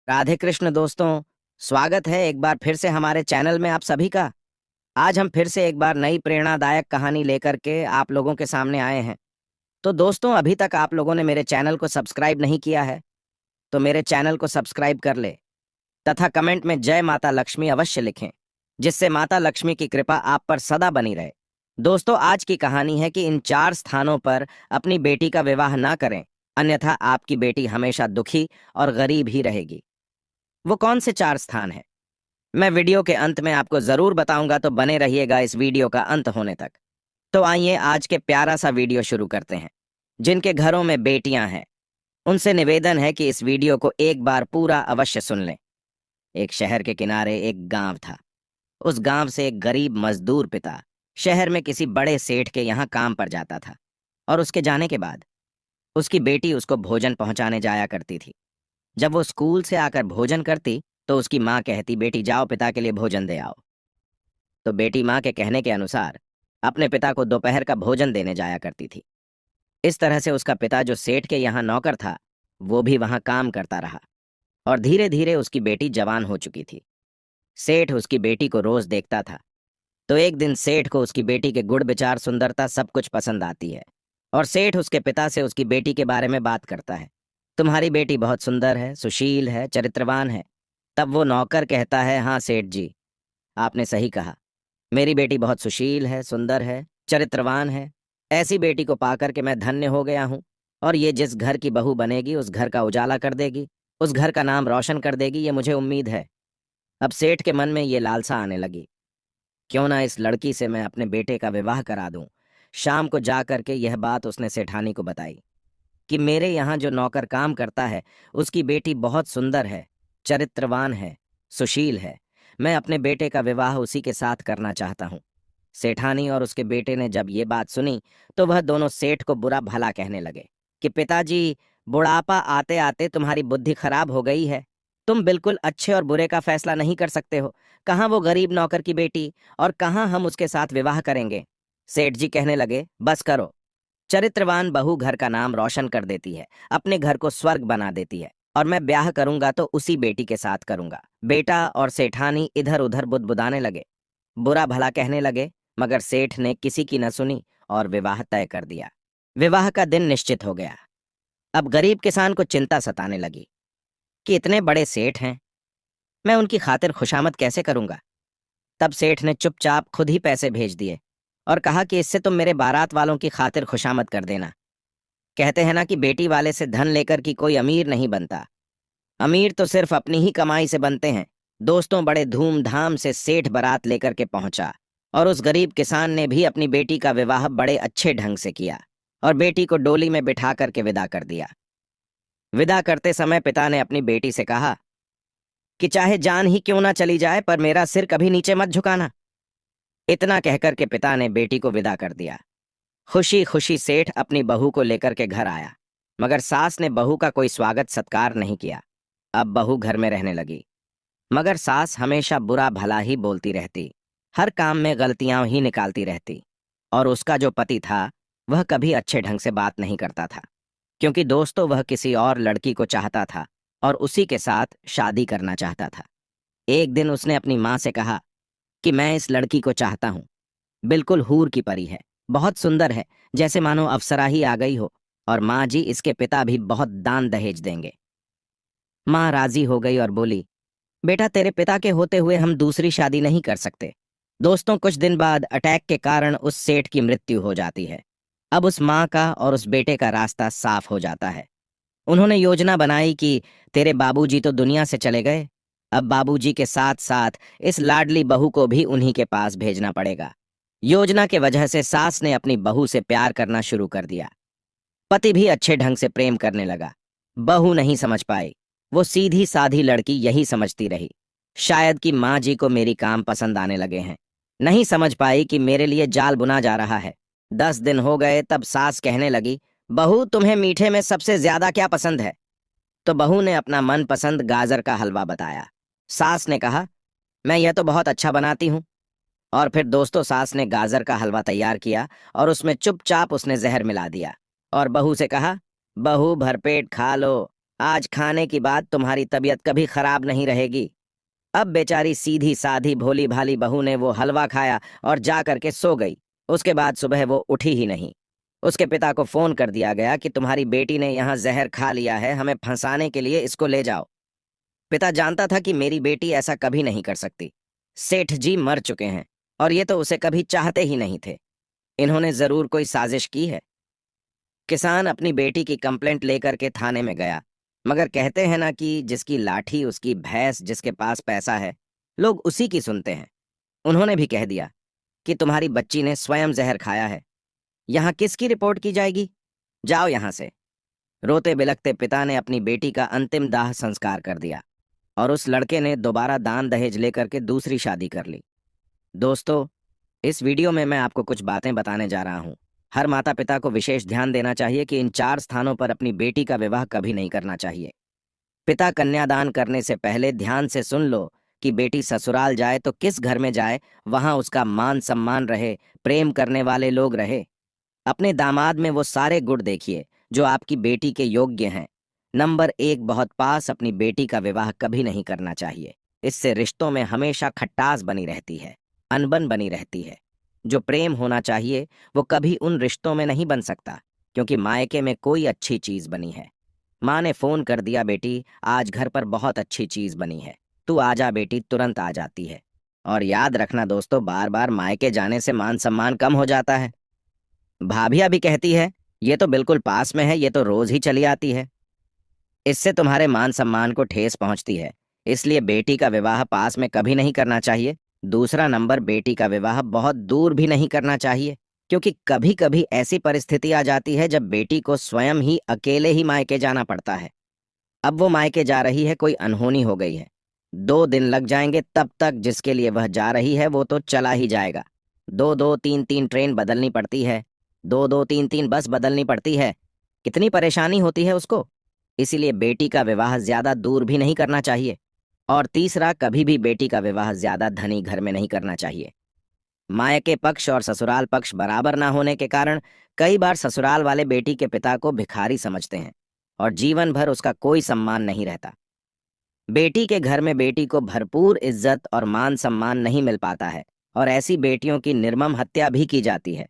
राधे कृष्ण दोस्तों। स्वागत है एक बार फिर से हमारे चैनल में आप सभी का। आज हम फिर से एक बार नई प्रेरणादायक कहानी लेकर के आप लोगों के सामने आए हैं। तो दोस्तों, अभी तक आप लोगों ने मेरे चैनल को सब्सक्राइब नहीं किया है तो मेरे चैनल को सब्सक्राइब कर ले तथा कमेंट में जय माता लक्ष्मी अवश्य लिखें, जिससे माता लक्ष्मी की कृपा आप पर सदा बनी रहे। दोस्तों, आज की कहानी है कि इन 4 स्थानों पर अपनी बेटी का विवाह ना करें, अन्यथा आपकी बेटी हमेशा दुखी और गरीब ही रहेगी। वो कौन से 4 स्थान हैं? मैं वीडियो के अंत में आपको जरूर बताऊंगा, तो बने रहिएगा इस वीडियो का अंत होने तक। तो आइए आज के प्यारा सा वीडियो शुरू करते हैं। जिनके घरों में बेटियां हैं उनसे निवेदन है कि इस वीडियो को एक बार पूरा अवश्य सुन लें। एक शहर के किनारे एक गांव था। उस गांव से एक गरीब मजदूर पिता शहर में किसी बड़े सेठ के यहाँ काम पर जाता था, और उसके जाने के बाद उसकी बेटी उसको भोजन पहुंचाने जाया करती थी। जब वो स्कूल से आकर भोजन करती तो उसकी माँ कहती, बेटी जाओ पिता के लिए भोजन दे आओ। तो बेटी माँ के कहने के अनुसार अपने पिता को दोपहर का भोजन देने जाया करती थी। इस तरह से उसका पिता, जो सेठ के यहाँ नौकर था, वो भी वहां काम करता रहा, और धीरे धीरे उसकी बेटी जवान हो चुकी थी। सेठ उसकी बेटी को रोज देखता था। तो एक दिन सेठ को उसकी बेटी के गुण विचार, सुंदरता सब कुछ पसंद आती है, और सेठ उसके पिता से उसकी बेटी के बारे में बात करता है। तुम्हारी बेटी बहुत सुंदर है, सुशील है, चरित्रवान है। तब वो नौकर कहता है, हाँ सेठ जी, आपने सही कहा। मेरी बेटी बहुत सुशील है, सुंदर है, चरित्रवान है। ऐसी बेटी को पाकर के मैं धन्य हो गया हूँ, और ये जिस घर की बहू बनेगी उस घर का उजाला कर देगी, उस घर का नाम रोशन कर देगी, ये मुझे उम्मीद है। अब सेठ के मन में ये लालसा आने लगी, क्यों ना इस लड़की से मैं अपने बेटे का विवाह करा दूं। शाम को जा करके यह बात उसने सेठानी को बताई कि मेरे यहाँ जो नौकर काम करता है उसकी बेटी बहुत सुंदर है, चरित्रवान है, सुशील है। मैं अपने बेटे का विवाह उसी के साथ करना चाहता हूँ। सेठानी और उसके बेटे ने जब ये बात सुनी तो वह दोनों सेठ को बुरा भला कहने लगे कि पिताजी, बुढ़ापा आते आते तुम्हारी बुद्धि खराब हो गई है। तुम बिल्कुल अच्छे और बुरे का फैसला नहीं कर सकते हो। कहाँ वो गरीब नौकर की बेटी, और कहाँ हम उसके साथ विवाह करेंगे। सेठ जी कहने लगे, बस करो। चरित्रवान बहू घर का नाम रोशन कर देती है, अपने घर को स्वर्ग बना देती है, और मैं ब्याह करूंगा तो उसी बेटी के साथ करूंगा। बेटा और सेठानी इधर उधर बुदबुदाने लगे, बुरा भला कहने लगे, मगर सेठ ने किसी की न सुनी और विवाह तय कर दिया। विवाह का दिन निश्चित हो गया। अब गरीब किसान को चिंता सताने लगी कि इतने बड़े सेठ हैं, मैं उनकी खातिर खुशामद कैसे करूंगा। तब सेठ ने चुपचाप खुद ही पैसे भेज दिए और कहा कि इससे तुम मेरे बारात वालों की खातिर खुशामद कर देना। कहते हैं ना कि बेटी वाले से धन लेकर की कोई अमीर नहीं बनता, अमीर तो सिर्फ अपनी ही कमाई से बनते हैं। दोस्तों, बड़े धूमधाम से सेठ बारात लेकर के पहुंचा, और उस गरीब किसान ने भी अपनी बेटी का विवाह बड़े अच्छे ढंग से किया, और बेटी को डोली में बिठा करके विदा कर दिया। विदा करते समय पिता ने अपनी बेटी से कहा कि चाहे जान ही क्यों ना चली जाए, पर मेरा सिर कभी नीचे मत झुकाना। इतना कहकर के पिता ने बेटी को विदा कर दिया। खुशी खुशी सेठ अपनी बहू को लेकर के घर आया, मगर सास ने बहू का कोई स्वागत सत्कार नहीं किया। अब बहू घर में रहने लगी, मगर सास हमेशा बुरा भला ही बोलती रहती, हर काम में गलतियां ही निकालती रहती। और उसका जो पति था वह कभी अच्छे ढंग से बात नहीं करता था, क्योंकि दोस्तों वह किसी और लड़की को चाहता था और उसी के साथ शादी करना चाहता था। एक दिन उसने अपनी माँ से कहा कि मैं इस लड़की को चाहता हूँ, बिल्कुल हूर की परी है, बहुत सुंदर है, जैसे मानो अप्सरा ही आ गई हो, और माँ जी इसके पिता भी बहुत दान दहेज देंगे। माँ राजी हो गई और बोली, बेटा तेरे पिता के होते हुए हम दूसरी शादी नहीं कर सकते। दोस्तों, कुछ दिन बाद अटैक के कारण उस सेठ की मृत्यु हो जाती है। अब उस माँ का और उस बेटे का रास्ता साफ हो जाता है। उन्होंने योजना बनाई कि तेरे बाबूजी तो दुनिया से चले गए, अब बाबूजी के साथ साथ इस लाडली बहू को भी उन्हीं के पास भेजना पड़ेगा। योजना के वजह से सास ने अपनी बहू से प्यार करना शुरू कर दिया। पति भी अच्छे ढंग से प्रेम करने लगा। बहू नहीं समझ पाई, वो सीधी साधी लड़की यही समझती रही, शायद कि माँ जी को मेरी काम पसंद आने लगे हैं। नहीं समझ पाई कि मेरे लिए जाल बुना जा रहा है। 10 दिन हो गए, तब सास कहने लगी, बहू तुम्हें मीठे में सबसे ज्यादा क्या पसंद है। तो बहू ने अपना मनपसंद गाजर का हलवा बताया। सास ने कहा, मैं यह तो बहुत अच्छा बनाती हूँ। और फिर दोस्तों, सास ने गाजर का हलवा तैयार किया और उसमें चुपचाप उसने जहर मिला दिया, और बहू से कहा, बहू भरपेट खा लो, आज खाने की बाद तुम्हारी तबीयत कभी खराब नहीं रहेगी। अब बेचारी सीधी साधी भोली भाली बहू ने वो हलवा खाया और जा करके सो गई। उसके बाद सुबह वो उठी ही नहीं। उसके पिता को फोन कर दिया गया कि तुम्हारी बेटी ने यहाँ जहर खा लिया है, हमें फंसाने के लिए इसको ले जाओ। पिता जानता था कि मेरी बेटी ऐसा कभी नहीं कर सकती। सेठ जी मर चुके हैं और ये तो उसे कभी चाहते ही नहीं थे। इन्होंने जरूर कोई साजिश की है। किसान अपनी बेटी की कंप्लेंट लेकर के थाने में गया, मगर कहते हैं ना कि जिसकी लाठी उसकी भैंस, जिसके पास पैसा है लोग उसी की सुनते हैं। उन्होंने भी कह दिया कि तुम्हारी बच्ची ने स्वयं जहर खाया है। यहाँ किसकी रिपोर्ट की जाएगी? जाओ यहाँ से। रोते बिलखते पिता ने अपनी बेटी का अंतिम दाह संस्कार कर दिया और उस लड़के ने दोबारा दान दहेज लेकर के दूसरी शादी कर ली। दोस्तों, इस वीडियो में मैं आपको कुछ बातें बताने जा रहा हूँ। हर माता पिता को विशेष ध्यान देना चाहिए कि इन 4 स्थानों पर अपनी बेटी का विवाह कभी नहीं करना चाहिए। पिता कन्यादान करने से पहले ध्यान से सुन लो कि बेटी ससुराल जाए तो किस घर में जाए, वहां उसका मान सम्मान रहे, प्रेम करने वाले लोग रहे। अपने दामाद में वो सारे गुण देखिए जो आपकी बेटी के योग्य हैं। नंबर 1, बहुत पास अपनी बेटी का विवाह कभी नहीं करना चाहिए। इससे रिश्तों में हमेशा खट्टास बनी रहती है, अनबन बनी रहती है। जो प्रेम होना चाहिए वो कभी उन रिश्तों में नहीं बन सकता, क्योंकि मायके में कोई अच्छी चीज बनी है। माँ ने फोन कर दिया, बेटी आज घर पर बहुत अच्छी चीज बनी है, तू आजा बेटी, तुरंत आ जाती है। और याद रखना दोस्तों, बार बार मायके जाने से मान सम्मान कम हो जाता है। भाभिया भी कहती है ये तो बिल्कुल पास में है, ये तो रोज ही चली आती है। इससे तुम्हारे मान सम्मान को ठेस पहुंचती है। इसलिए बेटी का विवाह पास में कभी नहीं करना चाहिए। दूसरा नंबर, बेटी का विवाह बहुत दूर भी नहीं करना चाहिए, क्योंकि कभी कभी ऐसी परिस्थिति आ जाती है जब बेटी को स्वयं ही अकेले ही मायके जाना पड़ता है। अब वो मायके जा रही है, कोई अनहोनी हो गई है, 2 दिन लग जाएंगे, तब तक जिसके लिए वह जा रही है वो तो चला ही जाएगा। 2-2, 3-3 ट्रेन बदलनी पड़ती है, 2-2, 3-3 बस बदलनी पड़ती है। कितनी परेशानी होती है उसको। इसीलिए बेटी का विवाह ज्यादा दूर भी नहीं करना चाहिए। और तीसरा, कभी भी बेटी का विवाह ज्यादा धनी घर में नहीं करना चाहिए। मायके पक्ष और ससुराल पक्ष बराबर ना होने के कारण कई बार ससुराल वाले बेटी के पिता को भिखारी समझते हैं और जीवन भर उसका कोई सम्मान नहीं रहता। बेटी के घर में बेटी को भरपूर इज्जत और मान सम्मान नहीं मिल पाता है और ऐसी बेटियों की निर्मम हत्या भी की जाती है।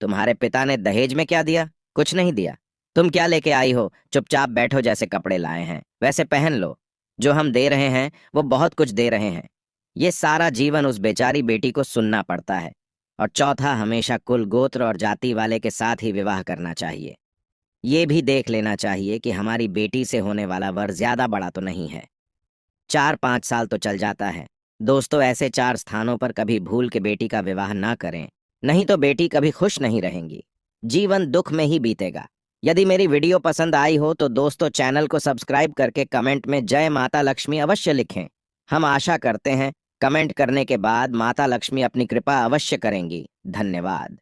तुम्हारे पिता ने दहेज में क्या दिया? कुछ नहीं दिया। तुम क्या लेके आई हो? चुपचाप बैठो, जैसे कपड़े लाए हैं वैसे पहन लो। जो हम दे रहे हैं वो बहुत कुछ दे रहे हैं। ये सारा जीवन उस बेचारी बेटी को सुनना पड़ता है। और चौथा, हमेशा कुल गोत्र और जाति वाले के साथ ही विवाह करना चाहिए। ये भी देख लेना चाहिए कि हमारी बेटी से होने वाला वर ज्यादा बड़ा तो नहीं है। 4-5 साल तो चल जाता है। दोस्तों, ऐसे 4 स्थानों पर कभी भूल के बेटी का विवाह ना करें, नहीं तो बेटी कभी खुश नहीं रहेंगी, जीवन दुख में ही बीतेगा। यदि मेरी वीडियो पसंद आई हो तो दोस्तों, चैनल को सब्सक्राइब करके कमेंट में जय माता लक्ष्मी अवश्य लिखें। हम आशा करते हैं कमेंट करने के बाद माता लक्ष्मी अपनी कृपा अवश्य करेंगी। धन्यवाद।